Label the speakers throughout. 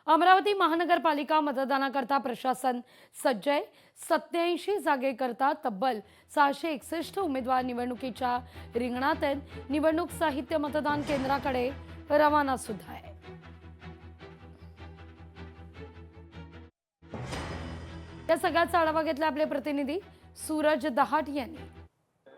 Speaker 1: अमरावती महानगरपालिका मतदानाकरता प्रशासन सज्ज आहे। 87 जागेकरता तब्बल 661 उमेदवार निवडणुकीच्या रिंगणात आहेत। निवडणूक साहित्य मतदान केंद्राकडे रवाना सुद्धा आहे। या सगळ्याचा आढावा घेतला आपले प्रतिनिधी सूरज दहाट यांनी।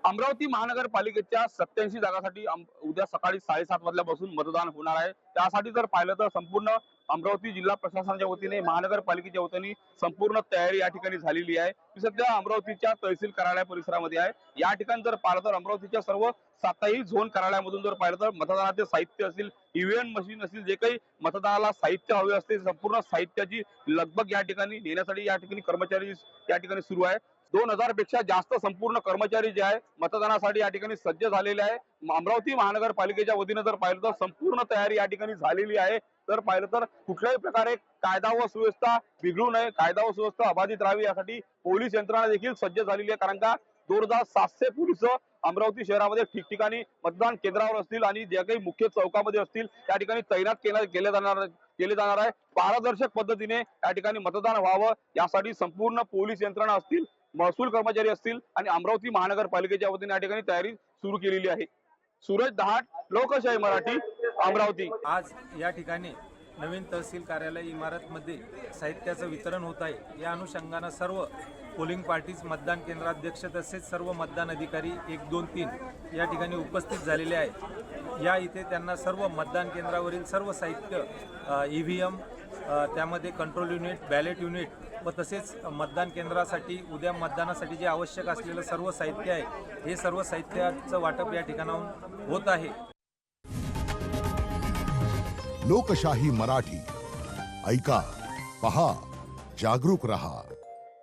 Speaker 2: अमरावती महानगरपालिकेच्या 87 जागांसाठी उद्या सकाळी 7:30 वाजल्यापासून मतदान होणार आहे। त्यासाठी जर पाहिलं तर संपूर्ण अमरावती जिल्हा प्रशासनाच्या वतीने महानगरपालिकेच्या वतीने संपूर्ण तयारी या ठिकाणी झालेली आहे। मी सध्या अमरावतीच्या तहसील कार्यालय परिसरामध्ये आहे। या ठिकाणी जर पाहिलं तर अमरावतीच्या सर्व 7ही झोन कार्यालयामधून जर पाहिलं तर मतदानाचे साहित्य असेल, ईव्हीएम मशीन असेल, जे काही मतदानाला साहित्य हवे असते संपूर्ण साहित्याची लगबग या ठिकाणी नेण्यासाठी या ठिकाणी कर्मचारी या ठिकाणी सुरू आहे। 2000 पेक्षा जास्त संपूर्ण कर्मचारी जे आहे मतदानासाठी या ठिकाणी सज्ज झालेले आहे। अमरावती महानगरपालिकेच्या वतीने जर पाहिलं तर संपूर्ण तयारी या ठिकाणी झालेली आहे। तर पाहिलं तर कुठल्याही प्रकारे कायदा व सुव्यवस्था बिघडू नये, कायदा व सुव्यवस्था अबाधित राहावी यासाठी पोलीस यंत्रणा देखील सज्ज झालेली आहे। कारण का 2700 पोलीस अमरावती शहरामध्ये ठिकठिकाणी मतदान केंद्रावर असतील आणि जे काही मुख्य चौकामध्ये असतील त्या ठिकाणी तैनात केले जाणार आहे। पारदर्शक पद्धतीने या ठिकाणी मतदान व्हावं यासाठी संपूर्ण पोलीस यंत्रणा असतील, महसूल कर्मचारी असतील आणि अमरावती महानगरपालिकेच्या वतीने या ठिकाणी तयारी सुरू केलेली आहे। सूरज दहाट, लोकशाही मराठी, अमरावती।
Speaker 3: आज या ठिकाणी नवीन तहसील कार्यालय इमारतमध्ये साहित्याचं वितरण होत आहे। या अनुषंगाने सर्व पोलिंग पार्टीज, मतदान केंद्राध्यक्ष तसेच सर्व मतदान अधिकारी 1, 2, 3 या ठिकाणी उपस्थित झालेले आहेत। या इथे त्यांना सर्व मतदान केंद्रावरील सर्व साहित्य, ईव्हीएम, त्यामध्ये कंट्रोल युनिट, बॅलेट युनिट व तसेच मतदान केंद्रासाठी उद्या मतदानासाठी जे आवश्यक असलेलं सर्व साहित्य आहे हे सर्व साहित्याचं वाटप या ठिकाणाहून होत आहे।
Speaker 4: लोकशाही मराठी, ऐका, पहा, जागरूक रहा।